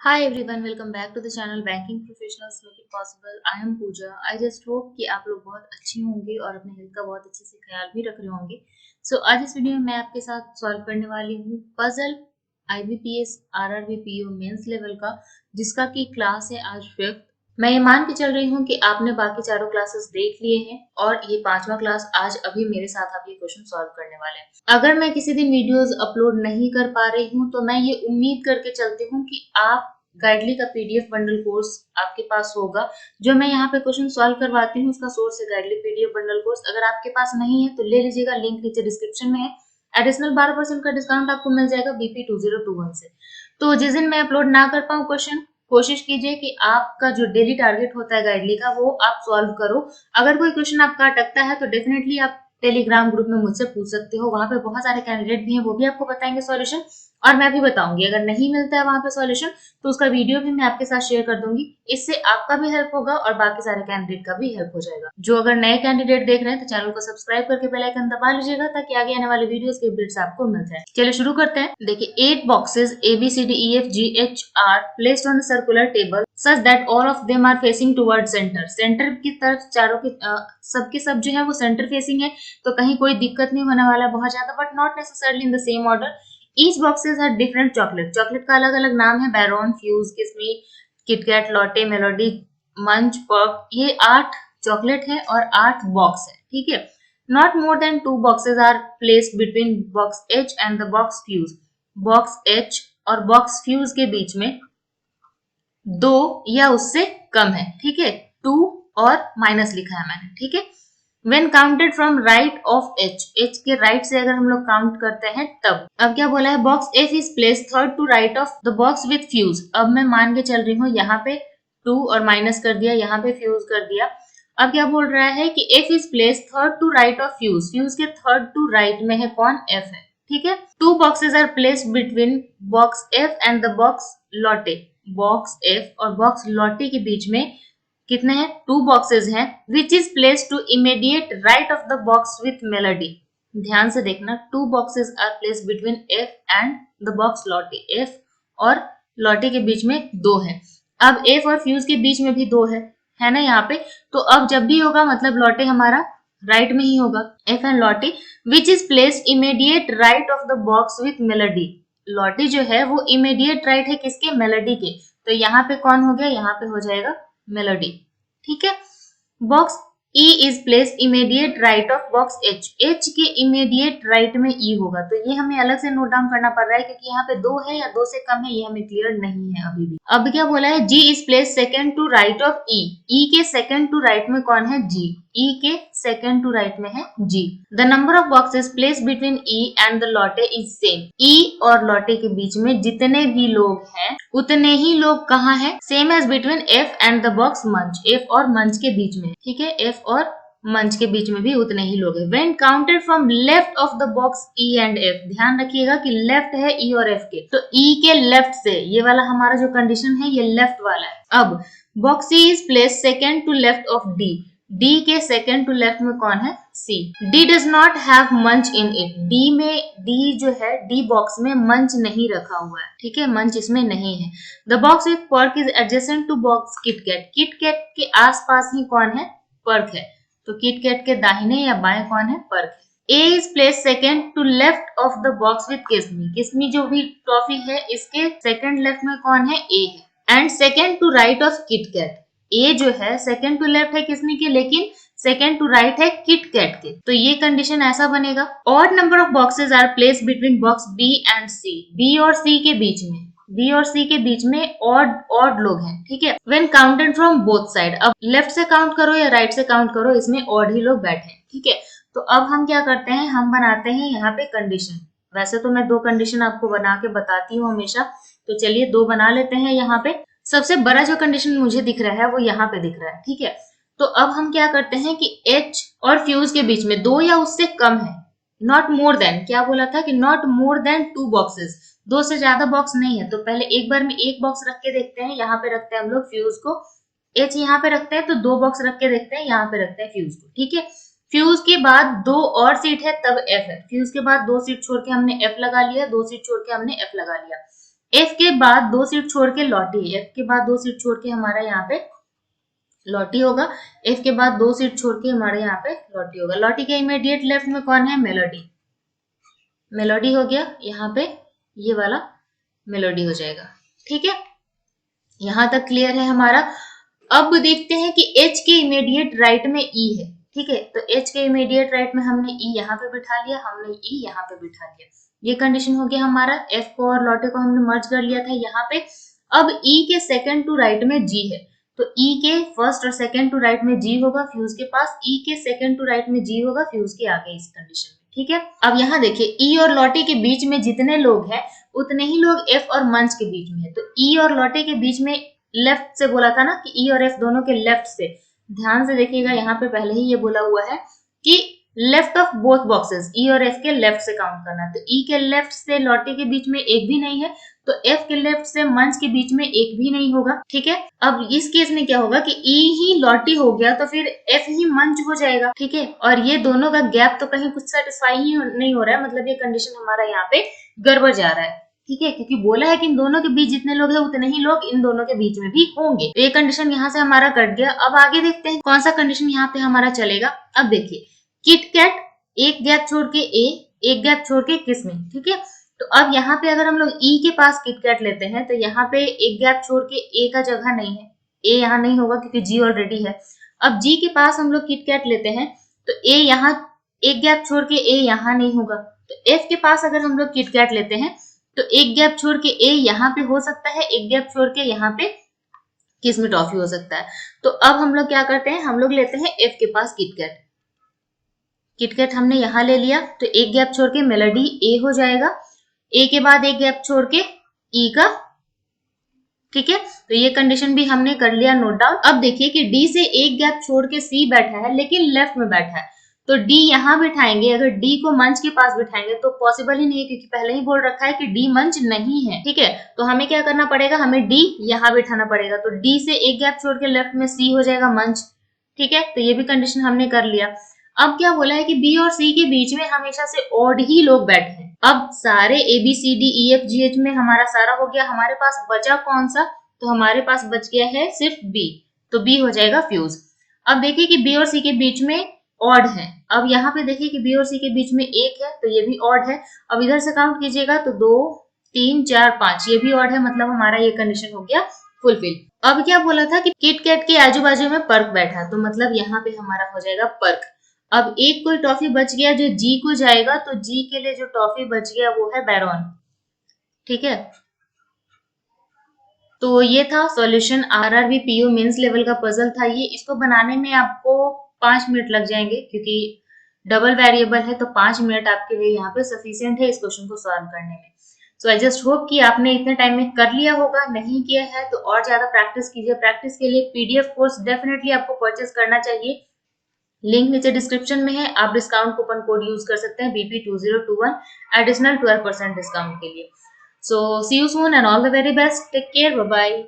Hi everyone, welcome back to the channel Banking Professionals Make It Possible. I am Pooja. I just hope कि आप लोग बहुत अच्छे होंगे और अपने हेल्थ का बहुत अच्छे से ख्याल भी रख रहे होंगे। आज इस वीडियो में मैं आपके साथ सॉल्व करने वाली हूँ puzzle IBPS RRB PO mains level का, जिसका की क्लास है आज 5th। मैं ये मान के चल रही हूँ कि आपने बाकी चारों क्लासेस देख लिए हैं और ये 5वां क्लास आज अभी मेरे साथ आप ये क्वेश्चन सॉल्व करने वाले हैं। अगर मैं किसी दिन वीडियोस अपलोड नहीं कर पा रही हूँ तो मैं ये उम्मीद करके चलती हूँ कि आप गाइडली का PDF बंडल कोर्स आपके पास होगा। जो मैं यहाँ पे क्वेश्चन सॉल्व करवाती हूँ उसका सोर्स है गाइडली PDF बंडल कोर्स। अगर आपके पास नहीं है तो ले लीजिएगा, लिंक नीचे डिस्क्रिप्शन में है। एडिशनल 12% का डिस्काउंट आपको मिल जाएगा BP2021 से। तो जिस दिन मैं अपलोड ना कर पाऊँ क्वेश्चन, कोशिश कीजिए कि आपका जो डेली टारगेट होता है गाइडली का वो आप सॉल्व करो। अगर कोई क्वेश्चन आपका अटकता है तो डेफिनेटली आप टेलीग्राम ग्रुप में मुझसे पूछ सकते हो। वहां पे बहुत सारे कैंडिडेट भी हैं, वो भी आपको बताएंगे सॉल्यूशन और मैं भी बताऊंगी। अगर नहीं मिलता है वहां पे सॉल्यूशन तो उसका वीडियो भी मैं आपके साथ शेयर कर दूंगी। इससे आपका भी हेल्प होगा और बाकी सारे कैंडिडेट का भी हेल्प हो जाएगा। जो अगर नए कैंडिडेट देख रहे हैं तो चैनल को सब्सक्राइब करके बेल आइकन दबा लीजिएगा ताकि आगे आने वाले वीडियोस के अपडेट्स आपको मिल जाए। चलिए शुरू करते हैं। देखिए 8 boxes ABCDEFGH are placed on a circular table such that all of them are facing towards center। Centre की तरफ चारों की सबके सब जो है वो सेंटर फेसिंग है, तो कहीं कोई दिक्कत नहीं होने वाला बहुत ज्यादा, but not necessarily in the same order. Each boxes have different chocolate. Chocolate का अलग अलग नाम है, bar one, fuse, Kismi, KitKat, Lotte, Melody, Munch, Puff. ये 8 चॉकलेट है और 8 बॉक्स है, ठीक है। Not more than 2 boxes are placed between box H and the box Fuse. Box H और बॉक्स फ्यूज के बीच में 2 या उससे कम है, ठीक है। 2 और माइनस लिखा है मैंने, ठीक है। When counted from right of H के राइट से अगर हम लोग काउंट करते हैं तब। अब क्या बोला है, box F is placed third to right of the box with fuse। अब मैं मान के चल रही हूँ यहाँ पे 2 और माइनस कर दिया, यहाँ पे फ्यूज कर दिया। अब क्या बोल रहा है कि F is placed third to right of fuse। Fuse के थर्ड टू राइट में है कौन, F है, ठीक है। 2 boxes are placed between box F and the box Lotte। Box F और बॉक्स Lotte के बीच में कितने हैं, 2 बॉक्सेस हैं। Which is place to immediate right of the box with Melody. ध्यान से देखना, 2 boxes are place between F and the box Lotte. F और लॉटे के बीच में 2 है। अब F और फ्यूज के बीच में भी 2 है ना यहाँ पे। तो अब जब भी होगा मतलब लॉटे हमारा राइट में ही होगा, F and Lotte. Which is place immediate right of the box with melody. Lotte जो है वो इमीडिएट राइट है किसके, मेलोडी के। तो यहाँ पे कौन हो गया, यहाँ पे हो जाएगा मेलोडी, ठीक है। Box E is place immediate right of box H। H के इमीडिएट राइट में E होगा, तो ये हमें अलग से नोट डाउन करना पड़ रहा है क्योंकि यहाँ पे 2 है या 2 से कम है, ये हमें क्लियर नहीं है अभी भी। अब क्या बोला है, G is place second to right of E। E के सेकेंड टू राइट में कौन है, G। E के सेकेंड टू राइट में है G। The number of boxes place between E and the Lotte is same. E और Lotte के बीच में जितने भी लोग हैं उतने ही लोग कहाँ है, same as between F and the box Munch. F और मंच के बीच में, ठीक है। F और मंच के बीच में भी उतने ही लोग हैं। When counted from left of the box E and F। ध्यान रखिएगा कि लेफ्ट है E और F के, तो E के लेफ्ट से, ये वाला हमारा जो कंडीशन है ये लेफ्ट वाला है। अब box C is place second to left of D। D के सेकेंड टू लेफ्ट में कौन है, C। D does not have munch in it। D जो है D बॉक्स में मंच नहीं रखा हुआ है, ठीक है, मंच इसमें नहीं है। The box with Perk is adjacent to box KitKat. KitKat के आसपास ही कौन है, पर्क है। तो किटकैट के दाहिने या बाएं कौन है, पर्क है। A is place second to left of the box with Kismi. Kismi जो भी टॉफी है इसके सेकेंड लेफ्ट में कौन है, A है। And second to right of KitKat. A जो है सेकेंड टू लेफ्ट है किस्मी के, लेकिन सेकेंड टू राइट है किटकैट के, तो ये कंडीशन ऐसा बनेगा। Odd number of boxes are place between box B and C। B और C के बीच में, B और C के बीच में ऑड लोग हैं, ठीक है। When counted from both side. अब लेफ्ट से काउंट करो या राइट से काउंट करो, इसमें ऑड ही लोग बैठे हैं, ठीक है। तो अब हम क्या करते हैं, हम बनाते हैं यहाँ पे कंडीशन। वैसे तो मैं 2 कंडीशन आपको बना के बताती हूँ हमेशा, तो चलिए 2 बना लेते हैं यहाँ पे। सबसे बड़ा जो कंडीशन मुझे दिख रहा है वो यहाँ पे दिख रहा है, ठीक है। तो अब हम क्या करते हैं कि H और फ्यूज के बीच में 2 या उससे कम है। नॉट मोर देन, क्या बोला था कि नॉट मोर देन 2 बॉक्सेस। 2 से ज्यादा बॉक्स नहीं है, तो पहले एक बार में एक बॉक्स रख के देखते हैं। यहाँ पे रखते हैं हम लोग फ्यूज को, H यहाँ पे रखते हैं, तो 2 बॉक्स रख के देखते हैं, यहाँ पे रखते हैं फ्यूज को, ठीक है। फ्यूज के बाद 2 और सीट है तब F है। फ्यूज के बाद 2 सीट छोड़ के हमने F लगा लिया, 2 सीट छोड़ के हमने F लगा लिया। एफ के बाद 2 सीट छोड़ के लॉटी, एफ के बाद 2 सीट छोड़ के हमारा यहाँ पे लॉटी होगा, एफ के बाद 2 सीट छोड़ के हमारे यहाँ पे लॉटी होगा। लॉटी के इमीडिएट लेफ्ट में कौन है? मेलोडी, मेलोडी हो गया, यहाँ पे ये वाला मेलोडी हो जाएगा। ठीक है, यहां तक क्लियर है हमारा। अब देखते हैं कि एच के इमीडिएट राइट में ई है। ठीक है, तो एच के इमीडिएट राइट में हमने ई यहाँ पे बिठा लिया, हमने ई यहाँ पे बिठा लिया। ये कंडीशन हो गया हमारा। एफ को और लॉटे को हमने मर्ज कर लिया था यहाँ पे। अब ई के सेकंड टू राइट में जी है, तो ई के फर्स्ट और सेकंड टू राइट में जी होगा फ्यूज के पास, ई के सेकंड टू राइट में जी होगा फ्यूज के आगे इस कंडीशन में। ठीक है, अब यहाँ देखिए ई और लॉटे के बीच में जितने लोग हैं उतने ही लोग एफ और मंच के बीच में है। तो ई और लॉटे के बीच में लेफ्ट से बोला था ना कि ई और एफ दोनों के लेफ्ट से, ध्यान से देखिएगा यहाँ पे पहले ही ये बोला हुआ है कि लेफ्ट ऑफ बोथ बॉक्सेस, ई और एफ के लेफ्ट से काउंट करना। तो ई के लेफ्ट से लॉटे के बीच में एक भी नहीं है, तो एफ के लेफ्ट से मंच के बीच में एक भी नहीं होगा। ठीक है, अब इस केस में क्या होगा कि ई ही लॉटी हो गया तो फिर एफ ही मंच हो जाएगा। ठीक है, और ये दोनों का गैप तो कहीं कुछ सेटिस्फाई ही नहीं हो रहा है, मतलब ये कंडीशन हमारा यहाँ पे गड़बड़ जा रहा है। ठीक है, क्योंकि बोला है कि इन दोनों के बीच जितने लोग हैं उतने ही लोग इन दोनों के बीच में भी होंगे। तो ये कंडीशन यहाँ से हमारा कट गया। अब आगे देखते हैं कौन सा कंडीशन यहाँ पे हमारा चलेगा। अब देखिए किट कैट एक गैप छोड़ के ए, एक गैप छोड़ के किसमिस। ठीक है, तो अब यहाँ पे अगर हम लोग ई के पास किट कैट लेते हैं तो यहाँ पे एक गैप छोड़ के ए का जगह नहीं है, ए यहाँ नहीं होगा क्योंकि जी ऑलरेडी है। अब जी के पास हम लोग किट कैट लेते हैं तो ए यहाँ एक गैप छोड़ के ए यहाँ नहीं होगा। तो एफ के पास अगर हम लोग किट कैट लेते हैं तो एक गैप छोड़ के ए यहाँ पे हो सकता है, एक गैप छोड़ के यहाँ पे किसमें टॉफी हो सकता है। तो अब हम लोग क्या करते हैं, हम लोग लेते हैं एफ के पास किटकैट, किटकैट हमने यहाँ ले लिया तो एक गैप छोड़ के मेलोडी ए हो जाएगा, ए के बाद एक गैप छोड़ के ई का। ठीक है, तो ये कंडीशन भी हमने कर लिया नोट डाउन। अब देखिए कि डी से एक गैप छोड़ के सी बैठा है लेकिन लेफ्ट में बैठा है, तो डी यहाँ बिठाएंगे। अगर डी को मंच के पास बिठाएंगे तो पॉसिबल ही नहीं है क्योंकि पहले ही बोल रखा है कि डी मंच नहीं है। ठीक है, तो हमें क्या करना पड़ेगा, हमें डी यहाँ बिठाना पड़ेगा। तो डी से एक गैप छोड़ के लेफ्ट में सी हो जाएगा मंच। ठीक है, तो ये भी कंडीशन हमने कर लिया। अब क्या बोला है कि बी और सी के बीच में हमेशा से ऑड ही लोग बैठे हैं। अब सारे A B C D E F G H में हमारा सारा हो गया, हमारे पास बचा कौन सा, तो हमारे पास बच गया है सिर्फ बी, तो बी हो जाएगा फ्यूज। अब देखिए कि बी और सी के बीच में ऑड है। अब यहाँ पे देखिए कि बी और सी के बीच में एक है तो ये भी ऑड है। अब इधर से काउंट कीजिएगा तो 2 3 4 5 ये भी ऑड है, मतलब हमारा ये कंडीशन हो गया फुलफिल। अब क्या बोला था कि किट कैट के आजू बाजू में पर्क बैठा, तो मतलब यहाँ पे हमारा हो जाएगा पर्क। अब एक कोई टॉफी बच गया जो जी को जाएगा, तो जी के लिए जो टॉफी बच गया वो है बैरॉन। ठीक है, तो ये था solution RRB PO mains level का पजल था ये। इसको बनाने में आपको 5 मिनट लग जाएंगे क्योंकि डबल वेरिएबल है, तो 5 मिनट आपके लिए यहाँ पे सफिशिएंट है इस क्वेश्चन को सॉल्व करने में। सो आई जस्ट होप कि आपने इतने टाइम में कर लिया होगा, नहीं किया है तो और ज्यादा प्रैक्टिस कीजिए। प्रैक्टिस के लिए पीडीएफ कोर्स डेफिनेटली आपको परचेज करना चाहिए, लिंक नीचे डिस्क्रिप्शन में है। आप डिस्काउंट कूपन कोड यूज कर सकते हैं BP2021 एडिशनल 12% डिस्काउंट के लिए। So see you soon and all the very best, take care, bye bye.